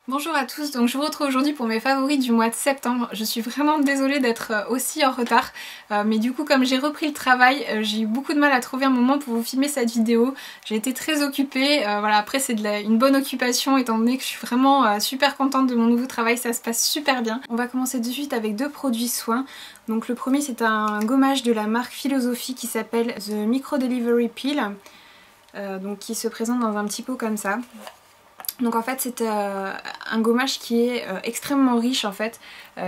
Bonjour à tous, donc je vous retrouve aujourd'hui pour mes favoris du mois de septembre. Je suis vraiment désolée d'être aussi en retard, mais du coup comme j'ai repris le travail, j'ai eu beaucoup de mal à trouver un moment pour vous filmer cette vidéo. J'ai été très occupée, voilà, après c'est une bonne occupation étant donné que je suis vraiment super contente de mon nouveau travail, ça se passe super bien. On va commencer de suite avec deux produits soins. Donc le premier c'est un gommage de la marque Philosophy qui s'appelle The Micro Delivery Peel, donc qui se présente dans un petit pot comme ça. Donc en fait c'est un gommage qui est extrêmement riche en fait,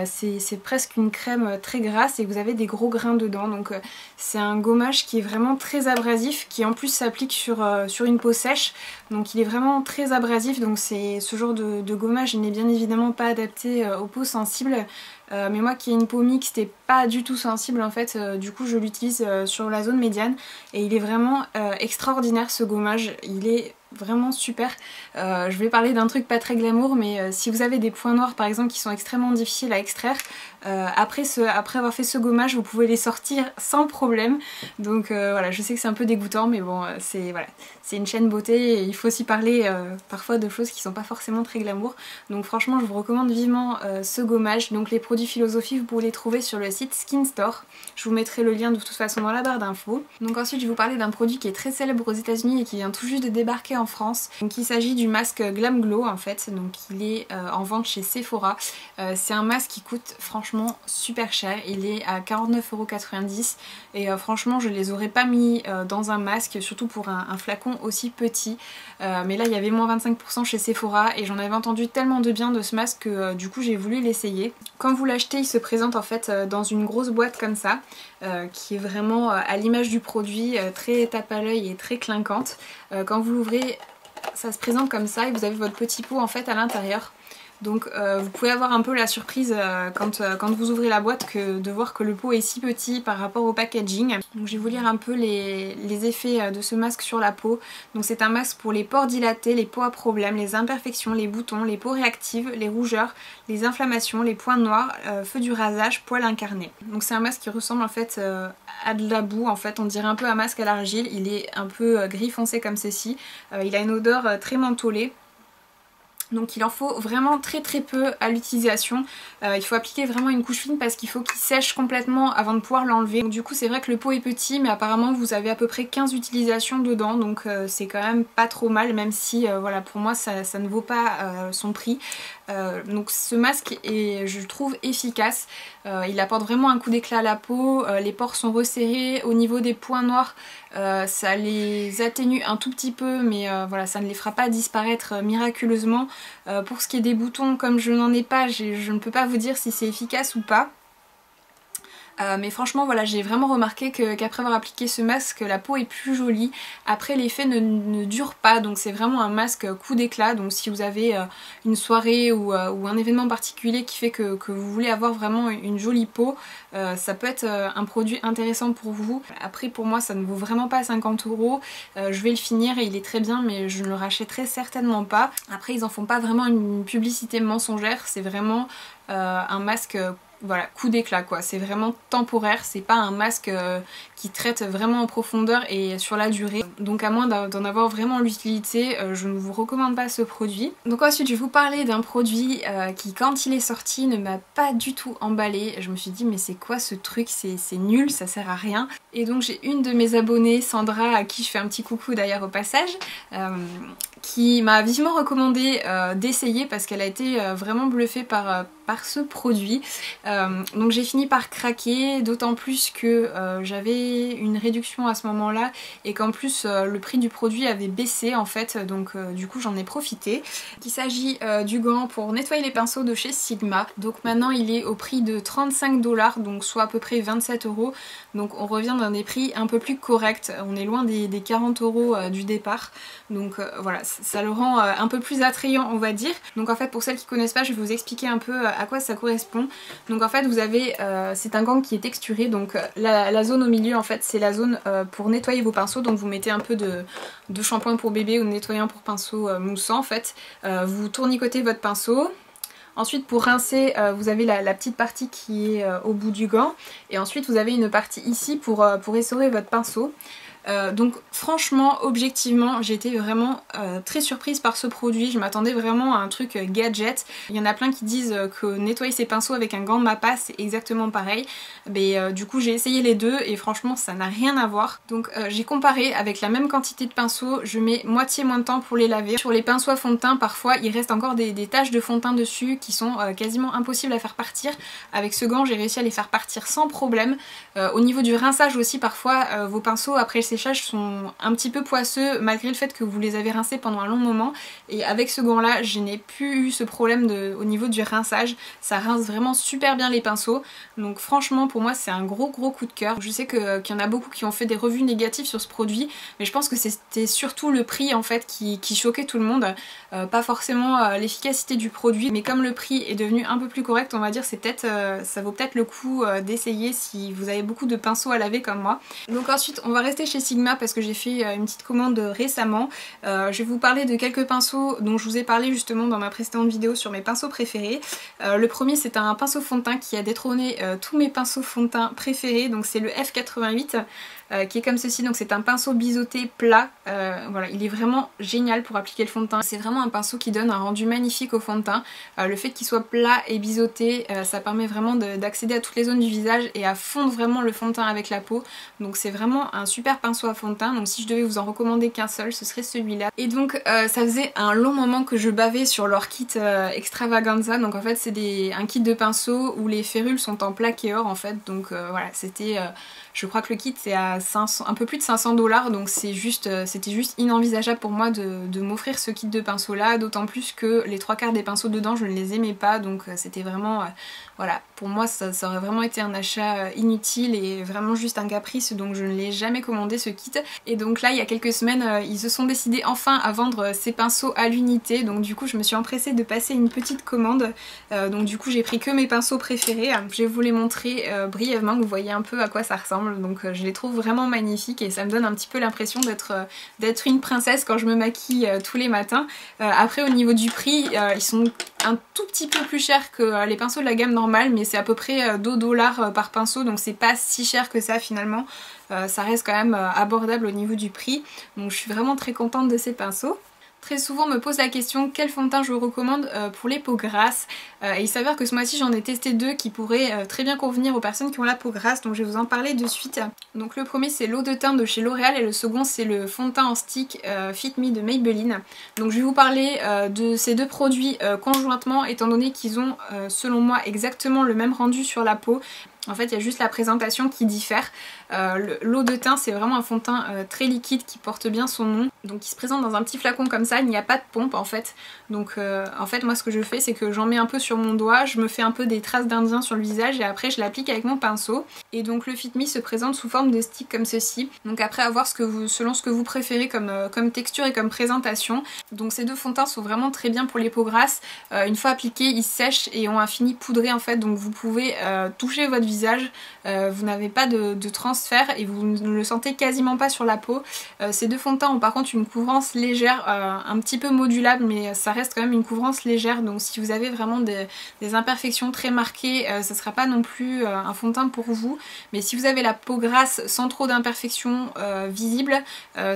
c'est presque une crème très grasse et vous avez des gros grains dedans, donc c'est un gommage qui est vraiment très abrasif, qui en plus s'applique sur une peau sèche, donc il est vraiment très abrasif, donc ce genre de gommage n'est bien évidemment pas adapté aux peaux sensibles, mais moi qui ai une peau mixte et pas du tout sensible en fait, du coup je l'utilise sur la zone médiane et il est vraiment extraordinaire ce gommage, il est vraiment super. Je vais parler d'un truc pas très glamour, mais si vous avez des points noirs par exemple qui sont extrêmement difficiles à extraire, après avoir fait ce gommage vous pouvez les sortir sans problème, donc voilà, je sais que c'est un peu dégoûtant mais bon voilà, c'est une chaîne beauté et il faut aussi parler parfois de choses qui sont pas forcément très glamour, donc franchement je vous recommande vivement ce gommage. Donc les produits Philosophy vous pouvez les trouver sur le site Skin Store, je vous mettrai le lien de toute façon dans la barre d'infos. Donc ensuite je vais vous parler d'un produit qui est très célèbre aux États-Unis et qui vient tout juste de débarquer en France. Donc il s'agit du masque Glam Glow en fait, donc il est en vente chez Sephora. C'est un masque qui coûte franchement super cher, il est à 49,90 € et franchement je les aurais pas mis dans un masque, surtout pour un flacon aussi petit, mais là il y avait moins 25% chez Sephora et j'en avais entendu tellement de bien de ce masque que du coup j'ai voulu l'essayer. Quand vous l'achetez il se présente en fait dans une grosse boîte comme ça, qui est vraiment à l'image du produit, très tape à l'œil et très clinquante. Quand vous l'ouvrez ça se présente comme ça et vous avez votre petit pot en fait à l'intérieur. Donc vous pouvez avoir un peu la surprise quand vous ouvrez la boîte de voir que le pot est si petit par rapport au packaging. Donc je vais vous lire un peu les effets de ce masque sur la peau. Donc c'est un masque pour les pores dilatés, les peaux à problème, les imperfections, les boutons, les peaux réactives, les rougeurs, les inflammations, les points noirs, feu du rasage, poils incarnés. Donc c'est un masque qui ressemble en fait à de la boue en fait, on dirait un peu un masque à l'argile, il est un peu gris foncé comme ceci, il a une odeur très mentholée. Donc il en faut vraiment très peu à l'utilisation, il faut appliquer vraiment une couche fine parce qu'il faut qu'il sèche complètement avant de pouvoir l'enlever. Du coup c'est vrai que le pot est petit mais apparemment vous avez à peu près 15 utilisations dedans, donc c'est quand même pas trop mal, même si voilà, pour moi ça ne vaut pas son prix. Donc ce masque est, je trouve, efficace, il apporte vraiment un coup d'éclat à la peau, les pores sont resserrés, au niveau des points noirs ça les atténue un tout petit peu mais voilà, ça ne les fera pas disparaître miraculeusement. Pour ce qui est des boutons, comme je n'en ai pas, je ne peux pas vous dire si c'est efficace ou pas. Mais franchement voilà, j'ai vraiment remarqué qu'après avoir appliqué ce masque la peau est plus jolie. Après l'effet ne dure pas, donc c'est vraiment un masque coup d'éclat. Donc si vous avez une soirée ou un événement particulier qui fait que vous voulez avoir vraiment une jolie peau, ça peut être un produit intéressant pour vous. Après pour moi ça ne vaut vraiment pas 50 €, je vais le finir et il est très bien mais je ne le rachèterai certainement pas. Après ils en font pas vraiment une publicité mensongère, c'est vraiment un masque voilà, coup d'éclat quoi, c'est vraiment temporaire, c'est pas un masque qui traite vraiment en profondeur et sur la durée, donc à moins d'en avoir vraiment l'utilité, je ne vous recommande pas ce produit. Donc ensuite je vais vous parler d'un produit qui quand il est sorti ne m'a pas du tout emballé, je me suis dit mais c'est quoi ce truc, c'est nul, ça sert à rien, et donc j'ai une de mes abonnées, Sandra, à qui je fais un petit coucou d'ailleurs au passage, qui m'a vivement recommandé d'essayer parce qu'elle a été vraiment bluffée par ce produit. Donc j'ai fini par craquer, d'autant plus que j'avais une réduction à ce moment là et qu'en plus le prix du produit avait baissé en fait, donc du coup j'en ai profité. Il s'agit du gant pour nettoyer les pinceaux de chez Sigma, donc maintenant il est au prix de 35 $, donc soit à peu près 27 €, donc on revient dans des prix un peu plus corrects, on est loin des 40 € du départ, donc voilà, ça le rend un peu plus attrayant on va dire. Donc en fait pour celles qui connaissent pas, je vais vous expliquer un peu à quoi ça correspond. Donc en fait vous avez, c'est un gant qui est texturé, donc la zone au milieu en fait c'est la zone pour nettoyer vos pinceaux, donc vous mettez un peu de shampoing pour bébé ou de nettoyant pour pinceau moussant en fait, vous tournicotez votre pinceau. Ensuite pour rincer vous avez la petite partie qui est au bout du gant et ensuite vous avez une partie ici pour essorer votre pinceau. Donc franchement, objectivement, j'ai été vraiment très surprise par ce produit. Je m'attendais vraiment à un truc gadget. Il y en a plein qui disent que nettoyer ses pinceaux avec un gant de Mappa c'est exactement pareil. Mais du coup j'ai essayé les deux et franchement ça n'a rien à voir. Donc j'ai comparé avec la même quantité de pinceaux, je mets moitié moins de temps pour les laver. Sur les pinceaux à fond de teint, parfois il reste encore des taches de fond de teint dessus qui sont quasiment impossibles à faire partir. Avec ce gant j'ai réussi à les faire partir sans problème. Au niveau du rinçage aussi, parfois vos pinceaux après le séchage sont un petit peu poisseux malgré le fait que vous les avez rincés pendant un long moment, et avec ce gant là je n'ai plus eu ce problème au niveau du rinçage. Ça rince vraiment super bien les pinceaux, donc franchement pour moi c'est un gros coup de cœur. Je sais qu'il y en a beaucoup qui ont fait des revues négatives sur ce produit, mais je pense que c'était surtout le prix en fait qui choquait tout le monde, pas forcément l'efficacité du produit, mais comme le prix est devenu un peu plus correct, on va dire, c'est peut-être ça vaut peut-être le coup d'essayer si vous avez beaucoup de pinceaux à laver comme moi. Donc ensuite on va rester chez Sigma parce que j'ai fait une petite commande récemment. Je vais vous parler de quelques pinceaux dont je vous ai parlé justement dans ma précédente vidéo sur mes pinceaux préférés. Le premier c'est un pinceau fond de teint qui a détrôné tous mes pinceaux fond de teint préférés, donc c'est le F88. Qui est comme ceci, donc c'est un pinceau biseauté plat, voilà, il est vraiment génial pour appliquer le fond de teint. C'est vraiment un pinceau qui donne un rendu magnifique au fond de teint. Le fait qu'il soit plat et biseauté, ça permet vraiment d'accéder à toutes les zones du visage et à fondre vraiment le fond de teint avec la peau. Donc c'est vraiment un super pinceau à fond de teint, donc si je devais vous en recommander qu'un seul, ce serait celui-là. Et donc ça faisait un long moment que je bavais sur leur kit extravaganza, donc en fait c'est un kit de pinceaux où les férules sont en plaque et or en fait, donc voilà, c'était... je crois que le kit c'est à 500, un peu plus de 500 $, donc c'était juste inenvisageable pour moi de m'offrir ce kit de pinceaux là, d'autant plus que les 3/4 des pinceaux dedans je ne les aimais pas, donc c'était vraiment... voilà, pour moi ça aurait vraiment été un achat inutile et vraiment juste un caprice, donc je ne l'ai jamais commandé ce kit. Et donc là il y a quelques semaines ils se sont décidés enfin à vendre ces pinceaux à l'unité, donc du coup je me suis empressée de passer une petite commande. Donc du coup j'ai pris que mes pinceaux préférés. Je vais vous les montrer brièvement, que vous voyez un peu à quoi ça ressemble. Donc je les trouve vraiment magnifiques et ça me donne un petit peu l'impression d'être une princesse quand je me maquille tous les matins. Après au niveau du prix, ils sont un tout petit peu plus chers que les pinceaux de la gamme normale, mais c'est à peu près 2 $ par pinceau, donc c'est pas si cher que ça finalement. Ça reste quand même abordable au niveau du prix, donc je suis vraiment très contente de ces pinceaux. Très souvent on me pose la question quel fond de teint je vous recommande pour les peaux grasses. Et il s'avère que ce mois-ci j'en ai testé deux qui pourraient très bien convenir aux personnes qui ont la peau grasse, donc je vais vous en parler de suite. Donc le premier c'est l'eau de teint de chez L'Oréal et le second c'est le fond de teint en stick Fit Me de Maybelline. Donc je vais vous parler de ces deux produits conjointement, étant donné qu'ils ont selon moi exactement le même rendu sur la peau. En fait il y a juste la présentation qui diffère. L'eau de teint c'est vraiment un fond de teint très liquide qui porte bien son nom, donc il se présente dans un petit flacon comme ça, il n'y a pas de pompe en fait. Donc en fait moi ce que je fais c'est que j'en mets un peu sur mon doigt, je me fais un peu des traces d'Indien sur le visage et après je l'applique avec mon pinceau. Et donc le Fit Me se présente sous forme de stick comme ceci, donc après à voir selon ce que vous préférez comme texture et comme présentation. Donc ces deux fonds de teint sont vraiment très bien pour les peaux grasses. Une fois appliqués ils sèchent et ont un fini poudré en fait, donc vous pouvez toucher votre visage, vous n'avez pas de transfert et vous ne le sentez quasiment pas sur la peau. Ces deux fonds de teint ont par contre une couvrance légère, un petit peu modulable, mais ça reste quand même une couvrance légère, donc si vous avez vraiment des imperfections très marquées, ça sera pas non plus un fond de teint pour vous. Mais si vous avez la peau grasse sans trop d'imperfections visibles,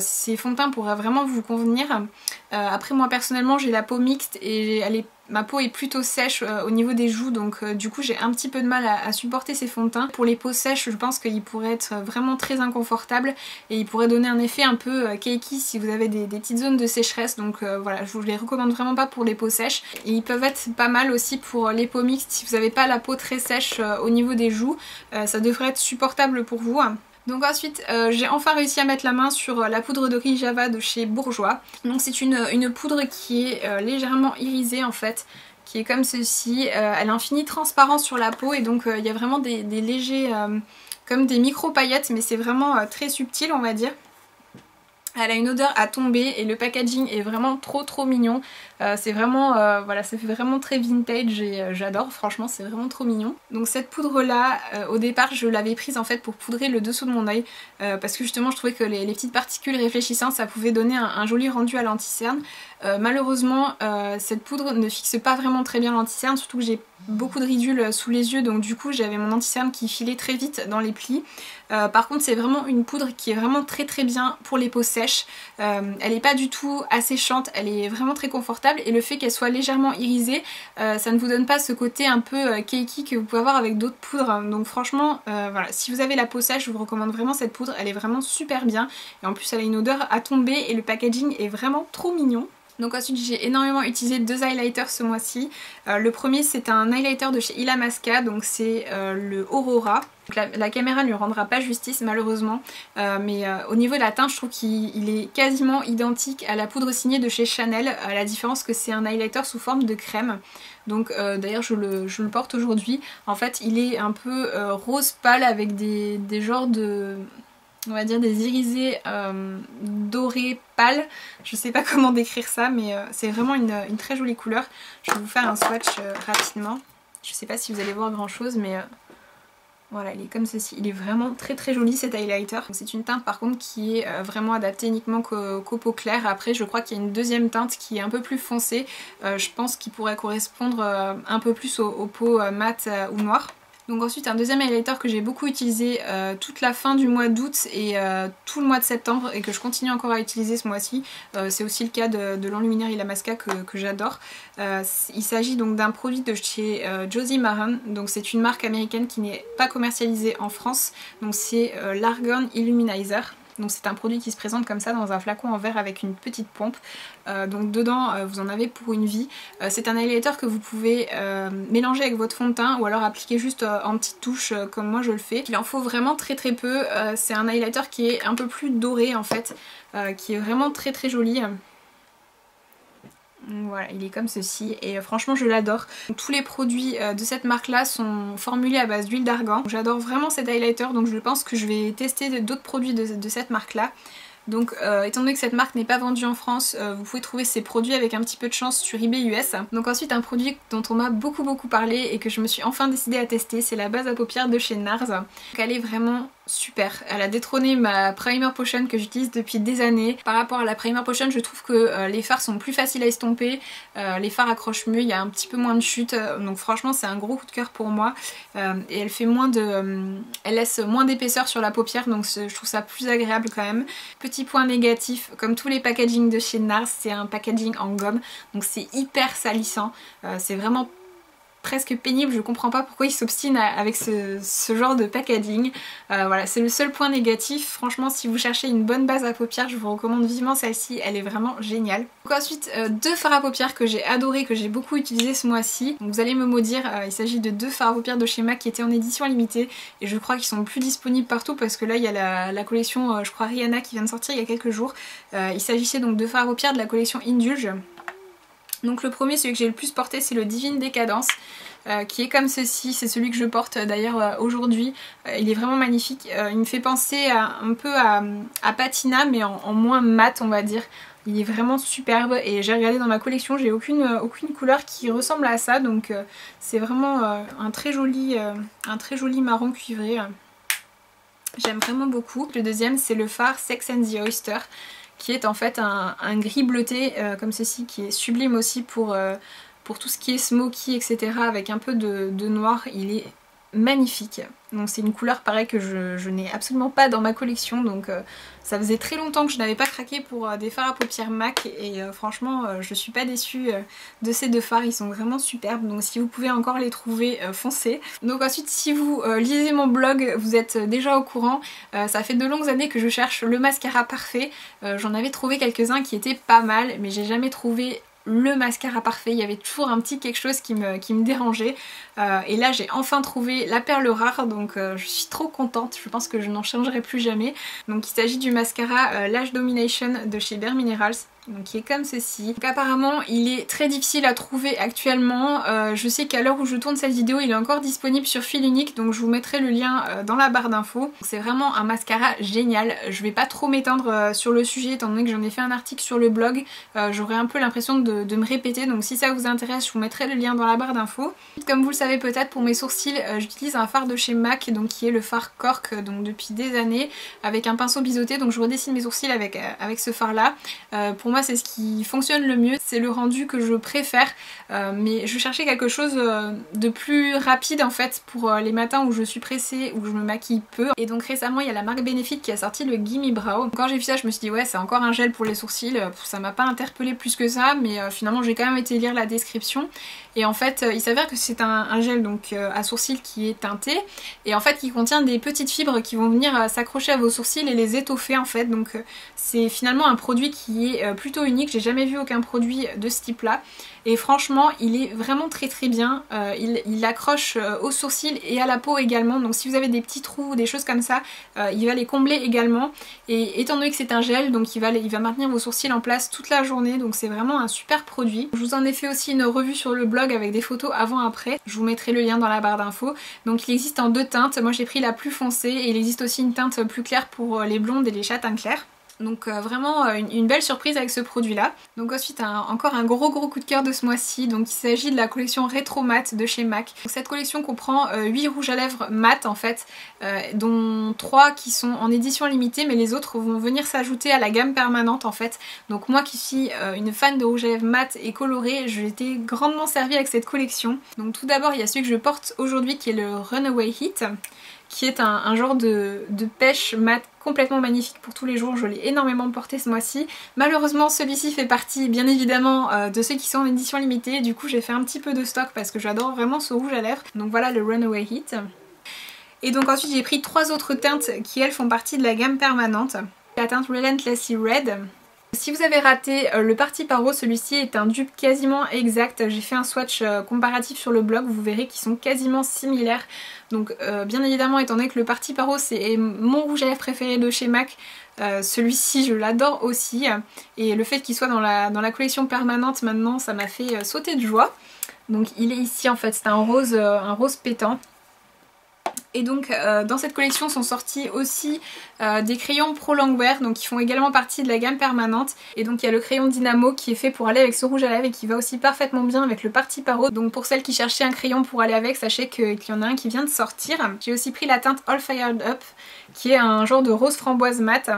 ces fonds de teint pourraient vraiment vous convenir. Après moi personnellement j'ai la peau mixte et ma peau est plutôt sèche au niveau des joues, donc du coup j'ai un petit peu de mal à supporter ces fonds de teint. Pour les peaux sèches je pense qu'ils pourraient être vraiment très inconfortables et ils pourraient donner un effet un peu cakey si vous avez des petites zones de sécheresse, donc voilà, je vous les recommande vraiment pas pour les peaux sèches. Et ils peuvent être pas mal aussi pour les peaux mixtes, si vous n'avez pas la peau très sèche au niveau des joues, ça devrait être supportable pour vous. Donc ensuite j'ai enfin réussi à mettre la main sur la poudre de riz Java de chez Bourjois. Donc c'est une poudre qui est légèrement irisée en fait, qui est comme ceci. Elle a un fini transparent sur la peau et donc il y a vraiment des légers comme des micro paillettes, mais c'est vraiment très subtil on va dire. Elle a une odeur à tomber et le packaging est vraiment trop mignon. C'est vraiment, voilà, ça fait vraiment très vintage et j'adore, franchement c'est vraiment trop mignon. Donc cette poudre là, au départ je l'avais prise en fait pour poudrer le dessous de mon œil, parce que justement je trouvais que les petites particules réfléchissantes ça pouvait donner un joli rendu à l'anti-cerne. Malheureusement cette poudre ne fixe pas vraiment très bien l'anti-cerne, surtout que j'ai beaucoup de ridules sous les yeux, donc du coup j'avais mon anti-cerne qui filait très vite dans les plis. Par contre c'est vraiment une poudre qui est vraiment très bien pour les peaux sèches. Elle est pas du tout asséchante, elle est vraiment très confortable, et le fait qu'elle soit légèrement irisée, ça ne vous donne pas ce côté un peu cakey que vous pouvez avoir avec d'autres poudres. Donc franchement voilà, si vous avez la peau sèche, je vous recommande vraiment cette poudre, elle est vraiment super bien, et en plus elle a une odeur à tomber et le packaging est vraiment trop mignon. Donc ensuite j'ai énormément utilisé 2 highlighters ce mois-ci. Le premier c'est un highlighter de chez Illamasqua, donc c'est le Aurora. Donc la caméra ne lui rendra pas justice malheureusement, mais au niveau de la teinte je trouve qu'il est quasiment identique à la poudre signée de chez Chanel, à la différence que c'est un highlighter sous forme de crème. Donc d'ailleurs je le porte aujourd'hui. En fait il est un peu rose pâle avec des genres de... on va dire des irisés dorés pâles, je sais pas comment décrire ça, mais c'est vraiment une très jolie couleur. Je vais vous faire un swatch rapidement, je sais pas si vous allez voir grand chose, mais voilà, il est comme ceci, il est vraiment très joli cet highlighter. C'est une teinte par contre qui est vraiment adaptée uniquement qu'aux peaux claires. Après je crois qu'il y a une deuxième teinte qui est un peu plus foncée, je pense qu'il pourrait correspondre un peu plus aux peaux mat ou noires. Donc ensuite un deuxième highlighter que j'ai beaucoup utilisé toute la fin du mois d'août et tout le mois de septembre, et que je continue encore à utiliser ce mois-ci, c'est aussi le cas de l'enluminaire Illamasqua que j'adore. Il s'agit donc d'un produit de chez Josie Maran, donc c'est une marque américaine qui n'est pas commercialisée en France, donc c'est l'Argan Illuminizer. Donc c'est un produit qui se présente comme ça dans un flacon en verre avec une petite pompe. Donc dedans vous en avez pour une vie. C'est un highlighter que vous pouvez mélanger avec votre fond de teint ou alors appliquer juste en petite touche comme moi je le fais. Il en faut vraiment très peu. C'est un highlighter qui est un peu plus doré en fait, qui est vraiment très joli. Voilà, il est comme ceci et franchement je l'adore. Tous les produits de cette marque là sont formulés à base d'huile d'argan. J'adore vraiment cet highlighter, donc je pense que je vais tester d'autres produits de cette marque là. Donc étant donné que cette marque n'est pas vendue en France, vous pouvez trouver ces produits avec un petit peu de chance sur eBay US. Donc ensuite un produit dont on m'a beaucoup parlé et que je me suis enfin décidée à tester, c'est la base à paupières de chez NARS. Donc elle est vraiment super, elle a détrôné ma Primer Potion que j'utilise depuis des années. Par rapport à la Primer Potion, je trouve que les fards sont plus faciles à estomper, les fards accrochent mieux, il y a un petit peu moins de chute, donc franchement c'est un gros coup de cœur pour moi. Et elle fait moins de... elle laisse moins d'épaisseur sur la paupière, donc je trouve ça plus agréable quand même. Petit point négatif, comme tous les packaging de chez NARS, c'est un packaging en gomme, donc c'est hyper salissant, c'est vraiment presque pénible, je comprends pas pourquoi ils s'obstinent avec ce genre de packaging. Voilà, c'est le seul point négatif. Franchement si vous cherchez une bonne base à paupières, je vous recommande vivement celle-ci, elle est vraiment géniale. Donc ensuite 2 fards à paupières que j'ai adoré, que j'ai beaucoup utilisé ce mois-ci. Donc vous allez me maudire, il s'agit de 2 fards à paupières de chez MAC qui étaient en édition limitée et je crois qu'ils sont plus disponibles partout parce que là il y a la collection je crois Rihanna qui vient de sortir il y a quelques jours. Il s'agissait donc de fards à paupières de la collection Indulge. Donc le premier, celui que j'ai le plus porté, c'est le Divine Décadence, qui est comme ceci, c'est celui que je porte d'ailleurs aujourd'hui. Il est vraiment magnifique, il me fait penser un peu à Patina mais en moins mat on va dire. Il est vraiment superbe et j'ai regardé dans ma collection, j'ai aucune couleur qui ressemble à ça, donc c'est vraiment un très joli marron cuivré. J'aime vraiment beaucoup. Le deuxième c'est le fard Sex and the Oyster, qui est en fait un gris bleuté comme ceci, qui est sublime aussi pour tout ce qui est smoky etc, avec un peu de noir. Il est magnifique. Donc c'est une couleur pareil que je n'ai absolument pas dans ma collection, donc ça faisait très longtemps que je n'avais pas craqué pour des fards à paupières MAC et franchement je suis pas déçue de ces 2 fards, ils sont vraiment superbes, donc si vous pouvez encore les trouver, foncez. Donc ensuite si vous lisez mon blog, vous êtes déjà au courant, ça fait de longues années que je cherche le mascara parfait, j'en avais trouvé quelques-uns qui étaient pas mal mais j'ai jamais trouvé le mascara parfait, il y avait toujours un petit quelque chose qui me dérangeait et là j'ai enfin trouvé la perle rare, donc je suis trop contente, je pense que je n'en changerai plus jamais. Donc il s'agit du mascara Lash Domination de chez Bare Minerals, donc qui est comme ceci. Donc apparemment il est très difficile à trouver actuellement, je sais qu'à l'heure où je tourne cette vidéo il est encore disponible sur fil unique, donc je vous mettrai le lien dans la barre d'infos. C'est vraiment un mascara génial, je vais pas trop m'étendre sur le sujet étant donné que j'en ai fait un article sur le blog, j'aurais un peu l'impression de me répéter, donc si ça vous intéresse je vous mettrai le lien dans la barre d'infos. Comme vous le savez peut-être, pour mes sourcils j'utilise un fard de chez MAC, donc qui est le fard Cork, donc depuis des années, avec un pinceau biseauté, donc je redessine mes sourcils avec ce fard là. Pour moi c'est ce qui fonctionne le mieux, c'est le rendu que je préfère, mais je cherchais quelque chose de plus rapide en fait pour les matins où je suis pressée, où je me maquille peu. Et donc récemment il y a la marque Benefit qui a sorti le Gimme Brow. Quand j'ai vu ça je me suis dit ouais c'est encore un gel pour les sourcils, ça m'a pas interpellé plus que ça, mais finalement j'ai quand même été lire la description. Et en fait il s'avère que c'est un gel donc à sourcils qui est teinté et en fait qui contient des petites fibres qui vont venir s'accrocher à vos sourcils et les étoffer en fait. Donc c'est finalement un produit qui est plutôt unique, j'ai jamais vu aucun produit de ce type là. Et franchement il est vraiment très bien, il accroche aux sourcils et à la peau également, donc si vous avez des petits trous ou des choses comme ça, il va les combler également. Et étant donné que c'est un gel, donc il va maintenir vos sourcils en place toute la journée, donc c'est vraiment un super produit. Je vous en ai fait aussi une revue sur le blog avec des photos avant-après, je vous mettrai le lien dans la barre d'infos. Donc il existe en 2 teintes, moi j'ai pris la plus foncée et il existe aussi une teinte plus claire pour les blondes et les châtains clairs. Donc vraiment une belle surprise avec ce produit là. Donc ensuite encore un gros coup de cœur de ce mois-ci, donc il s'agit de la collection Retro Matte de chez MAC. Donc, cette collection comprend 8 rouges à lèvres mat en fait, dont 3 qui sont en édition limitée, mais les autres vont venir s'ajouter à la gamme permanente en fait. Donc moi qui suis une fan de rouge à lèvres mat et coloré, j'ai été grandement servie avec cette collection. Donc tout d'abord il y a celui que je porte aujourd'hui qui est le Runaway Heat, qui est un genre de pêche mat complètement magnifique pour tous les jours, je l'ai énormément porté ce mois-ci. Malheureusement celui-ci fait partie bien évidemment de ceux qui sont en édition limitée, du coup j'ai fait un petit peu de stock parce que j'adore vraiment ce rouge à lèvres. Donc voilà le Runaway Heat. Et donc ensuite j'ai pris 3 autres teintes qui elles font partie de la gamme permanente. La teinte Relentlessly Red. Si vous avez raté le Parti Paro, celui-ci est un dupe quasiment exact. J'ai fait un swatch comparatif sur le blog, vous verrez qu'ils sont quasiment similaires. Donc bien évidemment étant donné que le Parti Paro c'est mon rouge à lèvres préféré de chez MAC, celui-ci je l'adore aussi. Et le fait qu'il soit dans la collection permanente maintenant ça m'a fait sauter de joie. Donc il est ici en fait, c'est un rose pétant. Et donc dans cette collection sont sortis aussi des crayons Pro Longwear, donc qui font également partie de la gamme permanente. Et donc il y a le crayon Dynamo qui est fait pour aller avec ce rouge à lèvres et qui va aussi parfaitement bien avec le Parti Paro. Donc pour celles qui cherchaient un crayon pour aller avec, sachez qu'il y en a un qui vient de sortir. J'ai aussi pris la teinte All Fired Up qui est un genre de rose framboise mat.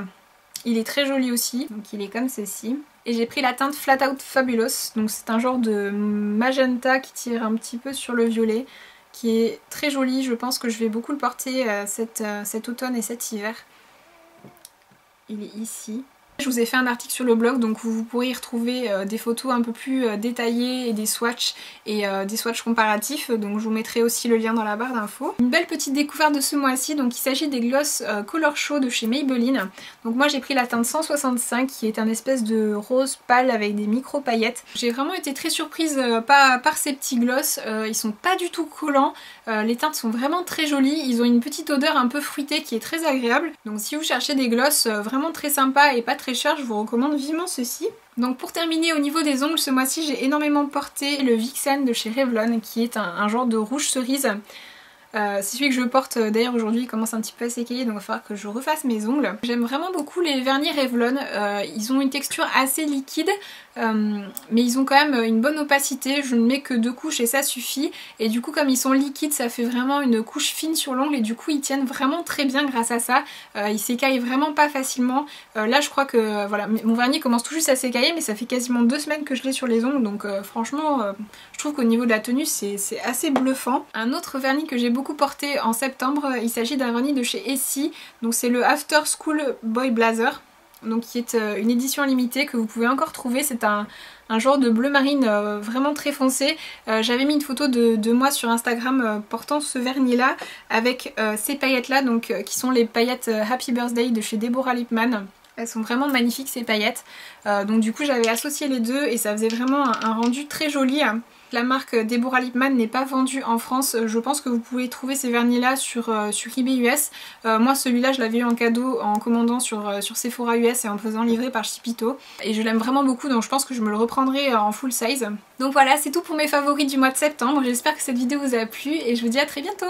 Il est très joli aussi, donc il est comme ceci. Et j'ai pris la teinte Flat Out Fabulous, donc c'est un genre de magenta qui tire un petit peu sur le violet, qui est très joli. Je pense que je vais beaucoup le porter cet automne et cet hiver. Il est ici. Je vous ai fait un article sur le blog, donc vous pourrez y retrouver des photos un peu plus détaillées et des swatchs comparatifs, donc je vous mettrai aussi le lien dans la barre d'infos. Une belle petite découverte de ce mois-ci, donc il s'agit des gloss Color Show de chez Maybelline. Donc moi j'ai pris la teinte 165 qui est un espèce de rose pâle avec des micro paillettes. J'ai vraiment été très surprise par ces petits gloss, ils sont pas du tout collants, les teintes sont vraiment très jolies, ils ont une petite odeur un peu fruitée qui est très agréable. Donc si vous cherchez des gloss vraiment très sympas et pas très cher, je vous recommande vivement ceci. Donc pour terminer au niveau des ongles, ce mois-ci j'ai énormément porté le Vixen de chez Revlon qui est un genre de rouge cerise. C'est celui que je porte d'ailleurs aujourd'hui, il commence un petit peu à s'écailler donc il va falloir que je refasse mes ongles. J'aime vraiment beaucoup les vernis Revlon, ils ont une texture assez liquide mais ils ont quand même une bonne opacité, je ne mets que 2 couches et ça suffit. Et du coup comme ils sont liquides ça fait vraiment une couche fine sur l'ongle et du coup ils tiennent vraiment très bien grâce à ça. Ils s'écaillent vraiment pas facilement. Là je crois que voilà, mon vernis commence tout juste à s'écailler mais ça fait quasiment 2 semaines que je l'ai sur les ongles donc franchement je trouve qu'au niveau de la tenue c'est assez bluffant. Un autre vernis que j'ai beaucoup porté en septembre, il s'agit d'un vernis de chez Essie, donc c'est le After School Boy Blazer, donc qui est une édition limitée que vous pouvez encore trouver. C'est un genre de bleu marine vraiment très foncé. J'avais mis une photo de moi sur Instagram portant ce vernis là avec ces paillettes là, donc qui sont les paillettes Happy Birthday de chez Deborah Lippmann. Elles sont vraiment magnifiques ces paillettes, donc du coup j'avais associé les deux et ça faisait vraiment un rendu très joli. La marque Deborah Lippmann n'est pas vendue en France, je pense que vous pouvez trouver ces vernis là sur eBay US. Moi celui-là je l'avais eu en cadeau en commandant sur Sephora US et en me faisant livrer par Shipito. Et je l'aime vraiment beaucoup donc je pense que je me le reprendrai en full size. Donc voilà, c'est tout pour mes favoris du mois de septembre, j'espère que cette vidéo vous a plu et je vous dis à très bientôt.